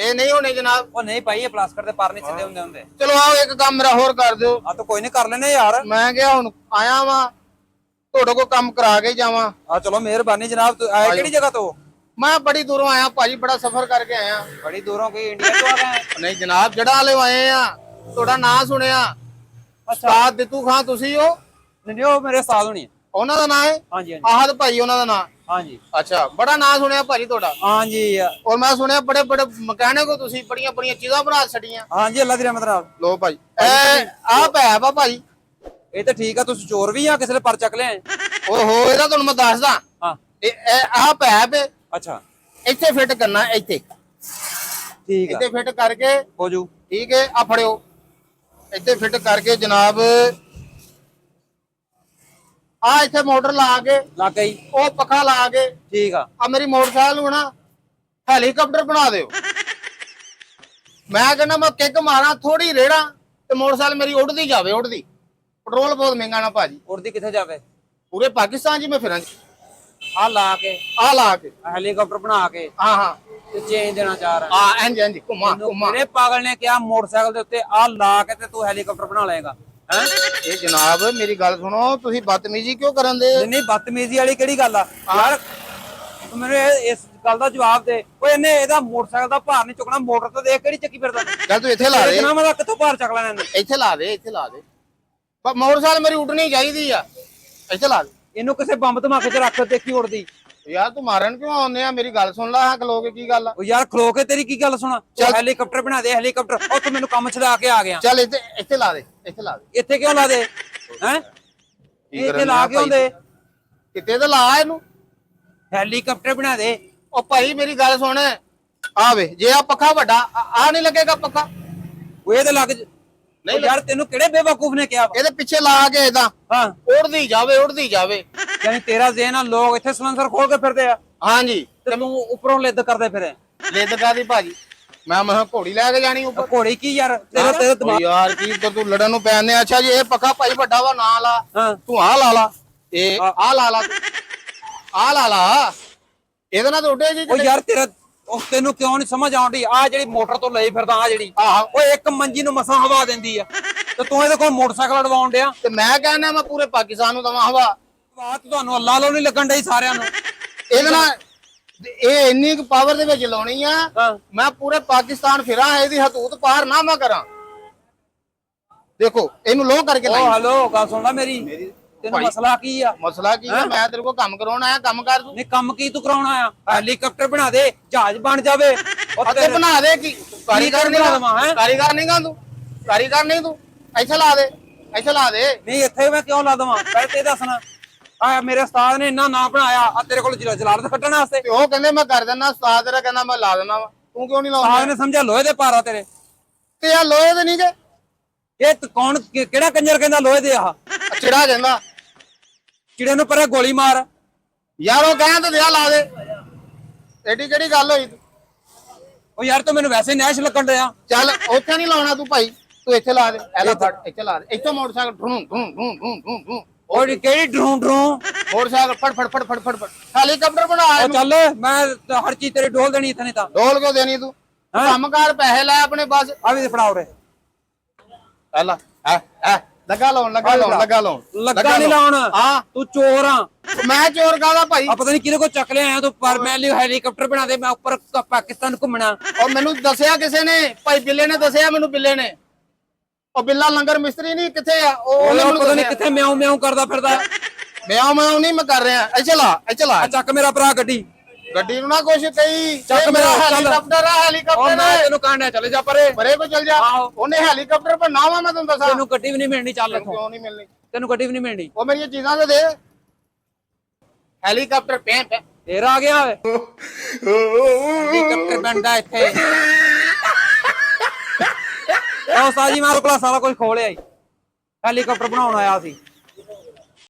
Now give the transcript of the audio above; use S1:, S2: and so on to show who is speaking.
S1: ਇਹ ਨਹੀਂ ਹੋਣੇ ਜਨਾਬ।
S2: ਉਹ ਨਹੀਂ ਭਾਈ, ਇਹ ਪਲਾਸਟਿਕ ਦੇ ਪਰ ਨਹੀਂ ਸਿੱਧੇ ਹੁੰਦੇ।
S1: ਚਲੋ ਆਓ ਇੱਕ ਕੰਮ ਮੇਰਾ ਹੋਰ ਕਰ ਦਿਓ।
S2: ਆ ਤਾਂ ਕੋਈ ਨਹੀਂ, ਕਰ ਲੈਨੇ ਯਾਰ।
S1: ਮੈਂ ਕਿਹਾ ਹੁਣ ਆਇਆ ਵਾਂ ਤੁਹਾਡੇ ਕੋਲ ਕੰਮ ਕਰਾ ਕੇ ਜਾਵਾਂ।
S2: ਆ ਚਲੋ ਮਿਹਰਬਾਨੀ ਜਨਾਬ। ਤੂੰ ਆਏ ਕਿਹੜੀ ਜਗ੍ਹਾ ਤੋਂ?
S1: ਮੈਂ ਬੜੀ ਦੂਰੋਂ ਆਇਆ ਭਾਜੀ, ਬੜਾ ਸਫ਼ਰ ਕਰਕੇ ਆਇਆ।
S2: ਬੜੀ ਦੂਰੋਂ? ਕੋਈ ਇੰਡੀਆ ਤੋਂ ਆ ਗਏ?
S1: ਨਹੀਂ ਜਨਾਬ, ਜੜਾ ਵਾਲੇ ਆਏ ਆ। ਤੁਹਾਡਾ ਨਾਂ ਸੁਣਿਆ, ਉਸਤਾਦ ਦਿੱਤੂ ਖਾਂ ਤੁਸੀਂ ਹੋ?
S2: ਨਹੀਂ, ਉਹ ਮੇਰੇ ਉਸਤਾਦ ਹੋਣੀ।
S1: ਉਹਨਾਂ ਦਾ ਨਾਂ ਹੈ?
S2: ਹਾਂਜੀ ਹਾਂਜੀ
S1: ਆਹਦ ਭਾਈ ਉਹਨਾਂ ਦਾ ਨਾਂ?
S2: ਹਾਂਜੀ।
S1: ਅੱਛਾ, ਬੜਾ ਨਾਂ ਸੁਣਿਆ ਭਾਜੀ ਤੁਹਾਡਾ।
S2: ਹਾਂਜੀ
S1: ਔਰ ਮੈਂ ਸੁਣਿਆ ਬੜੇ ਬੜੇ ਮਕੈਨਿਕ ਹੋ ਤੁਸੀਂ, ਬੜੀਆਂ ਬੜੀਆਂ ਚੀਜ਼ਾਂ ਬਣਾ ਛੱਡੀਆਂ।
S2: ਹਾਂਜੀ, ਅੱਲਾ ਦੀ ਰਹਿਮਤ ਨਾਲ।
S1: ਲੋ ਭਾਈ ਆਹ ਪੈ ਵਾ ਭਾਈ।
S2: ਇਹ ਤਾਂ ਠੀਕ ਆ, ਤੁਸੀਂ ਚੋਰ ਵੀ ਆ, ਕਿਸੇ ਨੇ ਪਰ ਚੱਕ ਲਿਆ?
S1: ਓਹੋ, ਇਹਦਾ ਤੁਹਾਨੂੰ ਮੈਂ ਦੱਸਦਾ।
S2: ਹਾਂ,
S1: ਇਹ ਆਹ ਪੈਪ
S2: ਅੱਛਾ
S1: ਇੱਥੇ ਫਿੱਟ ਕਰਨਾ, ਇੱਥੇ
S2: ਠੀਕ ਆ,
S1: ਇੱਥੇ ਫਿੱਟ ਕਰਕੇ
S2: ਹੋ ਜੂ।
S1: ਠੀਕ ਹੈ। ਆ ਫੜਿਓ, ਇੱਥੇ ਫਿੱਟ ਕਰਕੇ ਜਨਾਬ ਆ ਇੱਥੇ ਮੋਟਰ ਲਾ ਕੇ
S2: ਲੱਗ ਗਈ।
S1: ਉਹ ਪੱਖਾ ਲਾ ਕੇ
S2: ਠੀਕ ਆ।
S1: ਆ ਮੇਰੀ ਮੋਟਰਸਾਈਕਲ ਨੂੰ ਨਾ ਹੈਲੀਕਾਪਟਰ ਬਣਾ ਦਿਓ। ਮੈਂ ਕਹਿੰਦਾ ਮੈਂ ਕਿੱਕ ਮਾਰਾਂ ਥੋੜੀ ਰੇੜਾ ਤੇ ਮੋਟਰਸਾਈਕਲ ਮੇਰੀ ਉੱਡਦੀ ਜਾਵੇ, ਉੱਡਦੀ। ਪੈਟਰੋਲ ਬਹੁਤ ਮਹਿੰਗਾ ਨਾ ਭਾਜੀ।
S2: ਉੜਦੀ ਕਿੱਥੇ ਜਾਵੇ?
S1: ਪੂਰੇ ਪਾਕਿਸਤਾਨ 'ਚ ਮੈਂ ਫਿਰਾਂ।
S2: ਆ ਲਾ ਕੇ,
S1: ਆ ਲਾ ਕੇ
S2: ਹੈਲੀਕਾਪਟਰ ਬਣਾ ਕੇ
S1: ਹਾਂ ਹਾਂ
S2: ਤੇ ਚੇਂਜ ਦੇਣਾ ਚਾਹ ਰਿਹਾ।
S1: ਆ ਇੰਜ ਇੰਜ ਘੁਮਾ ਘੁਮਾ।
S2: ਮੇਰੇ ਪਾਗਲ ਨੇ ਕਿਹਾ ਮੋਟਰਸਾਈਕਲ ਦੇ ਉੱਤੇ ਆ ਲਾ ਕੇ ਤੇ ਤੂੰ ਹੈਲੀਕਾਪਟਰ ਬਣਾ ਲਏਗਾ? ਹੈ
S1: ਇਹ ਜਨਾਬ ਮੇਰੀ ਗੱਲ ਸੁਣੋ, ਤੁਸੀਂ ਬਦਤਮੀਜ਼ੀ ਕਿਉਂ ਕਰਨ ਦੇ?
S2: ਨਹੀਂ, ਬਦਤਮੀਜ਼ੀ ਵਾਲੀ ਕਿਹੜੀ ਗੱਲ ਆ ਯਾਰ? ਤੂੰ ਮੈਨੂੰ ਇਸ ਗੱਲ ਦਾ ਜਵਾਬ ਦੇ। ਓਏ ਇਹਨੇ ਇਹਦਾ ਮੋਟਰਸਾਈਕਲ ਦਾ ਭਾਰ ਨਹੀਂ ਚੁੱਕਣਾ। ਮੋਟਰ ਤੇ ਦੇਖ ਕਿਹੜੀ ਚੱਕੀ ਫਿਰਦਾ।
S1: ਚੱਲ ਤੂੰ ਇੱਥੇ ਲਾ ਦੇ।
S2: ਜਨਾਬ ਮੈਂ ਕਿੱਥੋਂ ਭਾਰ ਚੱਕ ਲੈਣਾ ਇਹਨੇ?
S1: ਇੱਥੇ ਲਾ ਦੇ, ਇੱਥੇ ਲਾ ਦੇ। ਪਰ ਮੋਟਰਸਾਈਕਲ ਮੇਰੀ ਉੱਡਣੀ ਚਾਹੀਦੀ ਆ। ਇੱਥੇ ਲਾ ਦੇ।
S2: ਇਹਨੂੰ ਕਿਸੇ ਬੰਬ ਧਮਾਕੇ 'ਚ ਰੱਖ ਤੇ ਕੀ ਉੜਦੀ?
S1: ਯਾਰ ਤੂੰ ਮਾਰਨ ਕਿਉਂ ਆਉਂਦੇ ਆ? ਮੇਰੀ ਗੱਲ ਸੁਣ ਲੈ, ਹਾਂ ਖਲੋ ਕੇ ਕੀ ਗੱਲ ਆ?
S2: ਉਹ ਯਾਰ ਖਲੋ ਕੇ ਤੇਰੀ ਕੀ ਗੱਲ ਸੁਣਾ? ਹੈਲੀਕਾਪਟਰ ਬਣਾ ਦੇ, ਹੈਲੀਕਾਪਟਰ। ਉਹ ਤੂੰ ਮੈਨੂੰ ਕੰਮ ਛਡਾ ਕੇ ਆ ਗਿਆ।
S1: ਚੱਲ ਇੱਥੇ ਇੱਥੇ ਲਾ ਦੇ, ਇੱਥੇ ਲਾ ਦੇ।
S2: ਇੱਥੇ ਕਿਉਂ ਲਾ ਦੇ? ਹੈ ਇੱਥੇ ਲਾ ਕਿਉਂ ਦੇ?
S1: ਕਿਤੇ ਤਾਂ ਲਾ ਇਹਨੂੰ।
S2: ਹੈਲੀਕਾਪਟਰ ਬਣਾ ਦੇ।
S1: ਉਹ ਭਾਈ ਮੇਰੀ ਗੱਲ ਸੁਣ, ਆ ਵੇ ਜੇ ਆ ਪੱਖਾ ਵੱਡਾ ਆ ਨਹੀਂ ਲੱਗੇਗਾ ਪੱਖਾ?
S2: ਉਹ ਇਹ ਤੇ ਲੱਗ ਨਹੀਂ ਯਾਰ, ਤੈਨੂੰ ਕਿਹੜੇ ਬੇਵਕੂਫ ਨੇ ਕਿਹਾ?
S1: ਇਹਦੇ ਪਿੱਛੇ ਲਾ ਕੇ ਇਦਾਂ
S2: ਹਾਂ,
S1: ਉੜਦੀ ਜਾਵੇ, ਉੜਦੀ ਜਾਵੇ।
S2: ਯਾਨੀ ਤੇਰਾ ਜ਼ੇਨ ਆ, ਲੋਕ ਇੱਥੇ ਸਲੈਂਸਰ ਖੋਲ ਕੇ ਫਿਰਦੇ ਆ
S1: ਹਾਂਜੀ,
S2: ਤੇ ਤੂੰ ਉੱਪਰੋਂ ਲਿੱਦ ਕਰਦੇ ਫਿਰੇ।
S1: ਲਿੱਦ ਕਾਦੀ ਭਾਜੀ? ਮੈਂ ਘੋੜੀ ਲੈ ਕੇ ਜਾਣੀ ਉੱਪਰ।
S2: ਘੋੜੀ ਕੀ ਯਾਰ? ਤੇਰਾ ਦਿਮਾਗ
S1: ਯਾਰ ਕੀ ਤੂੰ ਲੜਨ ਨੂੰ ਪੈਣੇ? ਅੱਛਾ ਜੀ, ਇਹ ਪੱਖਾ ਭਾਈ ਵੱਡਾ ਵਾ, ਨਾ ਲਾ।
S2: ਹਾਂ,
S1: ਤੂੰ ਆ ਲਾ ਲਾ, ਇਹ ਆ ਲਾ ਲਾ, ਆ ਲਾ ਲਾ। ਇਹਦੇ ਨਾਲ ਤਾਂ ਉੱਡੇ ਜੀ।
S2: ਉਹ ਯਾਰ ਤੇਰਾ ਉਹ ਤੈਨੂੰ ਕਿਉਂ ਨਹੀਂ ਸਮਝ ਆਉਂਦੀ? ਆ ਜਿਹੜੀ ਮੋਟਰ ਤੋਂ ਲਈ ਫਿਰਦਾ, ਆ ਜਿਹੜੀ ਉਹ ਇੱਕ ਮੰਜੀ ਨੂੰ ਮਸਾਂ ਹਵਾ ਦਿੰਦੀ ਆ, ਤੇ ਤੂੰ ਇਹਦੇ ਕੋਲ ਮੋਟਰਸਾਈਕਲ ਅਡਵਾਉਣ ਡਿਆ।
S1: ਤੇ ਮੈਂ ਕਹਿੰਦਾ ਮੈਂ ਪੂਰੇ ਪਾਕਿਸਤਾਨ ਨੂੰ ਦਵਾਂ ਹਵਾ।
S2: ਬਾਤ ਤੁਹਾਨੂੰ ਅੱਲਾ ਲੋ ਨਹੀਂ ਲੱਗਣ ਡਈ ਸਾਰਿਆਂ ਨੂੰ।
S1: ਇਹਦੇ ਨਾਲ ਇਹ ਇੰਨੀ ਕੁ ਪਾਵਰ ਦੇ ਵਿੱਚ ਲਾਉਣੀ ਆ, ਮੈਂ ਪੂਰੇ ਪਾਕਿਸਤਾਨ ਫਿਰਾਂ, ਇਹਦੀ ਹਦੂਦ ਪਾਰ ਨਾ ਮੈਂ ਕਰਾਂ। ਦੇਖੋ ਇਹਨੂੰ ਲੋ ਕਰਕੇ ਲਾਈ।
S2: ਓ ਹੈਲੋ, ਗੱਲ ਸੁਣ ਲੈ ਮੇਰੀ। ਤੈਨੂੰ ਮਸਲਾ ਕੀ ਆ?
S1: ਮਸਲਾ ਕੀ ਆ? ਮੈਂ ਤੇਰੇ ਕੋਲ ਕੰਮ ਕਰਾਉਣ ਆਇਆ, ਕੰਮ ਕਰ ਤੂੰ।
S2: ਨਹੀਂ, ਕੰਮ ਕੀ ਤੂੰ ਕਰਾਉਣਾ ਆ? ਹੈਲੀਕਾਪਟਰ ਬਣਾ ਦੇ, ਜਹਾਜ਼ ਬਣ ਜਾਵੇ।
S1: ਤੇ ਬਣਾ ਦੇ। ਕੀ ਕਾਰੀਗਰ ਨਹੀਂ ਗਾ? ਕਾਰੀਗਰ ਨਹੀਂ ਗਾ ਤੂੰ? ਕਾਰੀਗਰ ਨਹੀਂ ਤੂੰ? ਇੱਥੇ ਲਾ ਦੇ, ਇੱਥੇ ਲਾ ਦੇ।
S2: ਨਹੀਂ, ਇੱਥੇ ਮੈਂ ਕਿਉਂ ਲਾ ਦਵਾਂ? ਪਹਿਲੇ ਤੇ ਦੱਸਣਾ। ਆ ਮੇਰੇ ਉਸਤਾਦ ਨੇ ਇੰਨਾ ਨਾਂ ਬਣਾਇਆ, ਆ ਤੇਰੇ ਕੋਲ ਜਲਾਲਤ ਕੱਢਣ ਵਾਸਤੇ?
S1: ਤੇ ਉਹ ਕਹਿੰਦੇ ਮੈਂ ਕਰ ਦਿੰਦਾ, ਉਸਤਾਦ ਤੇਰਾ ਕਹਿੰਦਾ ਮੈਂ ਲਾ ਦਿੰਦਾ ਵਾ। ਤੂੰ ਕਿਉਂ ਨਹੀਂ ਲਾਉਂਦਾ?
S2: ਉਸਤਾਦ ਨੇ ਸਮਝਿਆ ਲੋਹੇ ਦੇ ਭਾਰ ਆ ਤੇਰੇ।
S1: ਤੇ ਆ ਲੋਹੇ ਦੇ ਨਹੀਂ ਗਏ।
S2: ਇਹ ਕੌਣ ਕਿਹੜਾ ਕੰਜਰ ਕਹਿੰਦਾ ਲੋਹੇ ਦੇ? ਆ
S1: ਚਿੜਾ ਕਹਿੰਦਾ।
S2: ਚਿੜੇ ਨੂੰ ਪਰੇ ਗੋਲੀ ਮਾਰ।
S1: ਯਾਰ ਉਹ ਕਹਿੰਦਾ ਤੇ ਲਾ ਦੇ। ਐਡੀ ਕਿਹੜੀ ਗੱਲ ਹੋਈ?
S2: ਉਹ ਯਾਰ ਤੂੰ ਮੈਨੂੰ ਵੈਸੇ ਨੈਸ਼ ਲੱਗਣ ਡਿਆ।
S1: ਚੱਲ ਉੱਥੇ ਨਹੀਂ ਲਾਉਣਾ ਤੂੰ ਭਾਈ, ਤੂੰ ਇੱਥੇ ਲਾ ਦੇ। ਐਲਾ ਫੜ, ਇੱਥੇ ਲਾ ਦੇ। ਇੱਥੋਂ ਮੋਟਰਸਾਈਕਲ ਢੂੰ ਢੂੰ ਢੂੰ ਢੂੰ ਢੂੰ ਢੂੰ।
S2: ਉਹ ਕਿਹੜੀ ਡਰੂੰ
S1: ਮੋਟਰਸਾਈਕਲ ਫੜ ਫੜ ਫੜ ਫੜ ਫੜ ਫੜ। ਹੈਲੀਕਾਪਟਰ ਬਣਾ।
S2: ਉਹ ਚੱਲ, ਮੈਂ ਹਰ ਚੀਜ਼ ਤੇਰੇ ਡੋਲ ਦੇਣੀ ਇੱਥੇ। ਨਹੀਂ ਤਾਂ
S1: ਡੋਲ ਕਿਉਂ ਦੇਣੀ ਤੂੰ? ਕੰਮਕਾਰ ਪੈਸੇ ਲੈ ਆਪਣੇ ਬਸ।
S2: ਆ ਵੀ ਫੜਾ ਉਰੇ।
S1: ਐਲਾ ਲੱਗਾ ਲਾਉਣ, ਲੱਗਾ ਲਾਉਣ, ਲੱਗਾ ਲਾਉਣ।
S2: ਲੱਗਾ ਨਹੀਂ ਲਾਉਣ।
S1: ਹਾਂ,
S2: ਤੂੰ ਚੋਰ ਆ।
S1: ਮੈਂ ਚੋਰ ਕਾਹਦਾ ਭਾਈ?
S2: ਆ ਪਤਾ ਨਹੀਂ ਕਿਹਦੇ ਕੋਲ ਚੱਕ ਲਿਆ ਆਇਆ ਤੂੰ। ਪਰ ਮੈਂ ਹੈਲੀਕਾਪਟਰ ਬਣਾ ਦੇ, ਮੈਂ ਉੱਪਰ ਪਾਕਿਸਤਾਨ ਘੁੰਮਣਾ।
S1: ਉਹ ਮੈਨੂੰ ਦੱਸਿਆ ਕਿਸੇ ਨੇ, ਭਾਈ ਬਿੱਲੇ ਨੇ ਦੱਸਿਆ ਮੈਨੂੰ। ਬਿੱਲੇ ਨੇ, ਉਹ ਬਿੱਲਾ ਲੰਗਰ ਮਿਸਤਰੀ ਨਹੀਂ ਕਿੱਥੇ ਆ? ਉਹਨੇ ਮੈਨੂੰ
S2: ਪਤਾ ਨਹੀਂ ਕਿੱਥੇ ਮਿਆਉ ਮਿਆਉ ਕਰਦਾ ਫਿਰਦਾ।
S1: ਮੈਂ ਨਹੀਂ ਮੈਂ ਕਰ ਰਿਹਾ। ਇੱਥੇ ਲਾ, ਇੱਥੇ ਲਾ।
S2: ਚੱਕ ਮੇਰਾ ਭਰਾ ਗੱਡੀ।
S1: ਗੱਡੀ ਨੂੰ ਨਾ ਕੁਛ ਕਹੀ।
S2: ਚੱਕ ਮੇਰਾ
S1: ਹੈਲੀਕਾਪਟਰ ਆ, ਹੈਲੀਕਾਪਟਰ।
S2: ਮੈਂ ਤੈਨੂੰ ਕਾਂਡਿਆ, ਚਲੇ ਜਾ ਪਰੇ।
S1: ਪਰੇ ਕੋ ਚੱਲ ਜਾ। ਉਹਨੇ ਹੈਲੀਕਾਪਟਰ ਪਰ ਨਾ ਵਾ, ਮੈਂ ਤੈਨੂੰ ਦੱਸਾਂ।
S2: ਤੈਨੂੰ ਗੱਡੀ ਵੀ ਨਹੀਂ ਮਿਲਣੀ। ਚੱਲ ਇੱਥੋਂ।
S1: ਕਿਉਂ ਨਹੀਂ ਮਿਲਣੀ?
S2: ਤੈਨੂੰ ਗੱਡੀ ਵੀ ਨਹੀਂ ਮਿਲਣੀ।
S1: ਉਹ ਮੇਰੀਆਂ ਚੀਜ਼ਾਂ ਤੇ ਦੇ। ਹੈਲੀਕਾਪਟਰ ਪੈ
S2: ਤੇਰਾ ਆ ਗਿਆ ਓਏ। ਹੈਲੀਕਾਪਟਰ ਬਣਦਾ ਇੱਥੇ। ਉਹ ਸਾਜੀ ਮਾਰ ਕੋਲ ਸਾਰਾ ਕੁਝ ਖੋਲਿਆ ਹੀ। ਹੈਲੀਕਾਪਟਰ ਬਣਾਉਣ ਆਇਆ ਸੀ।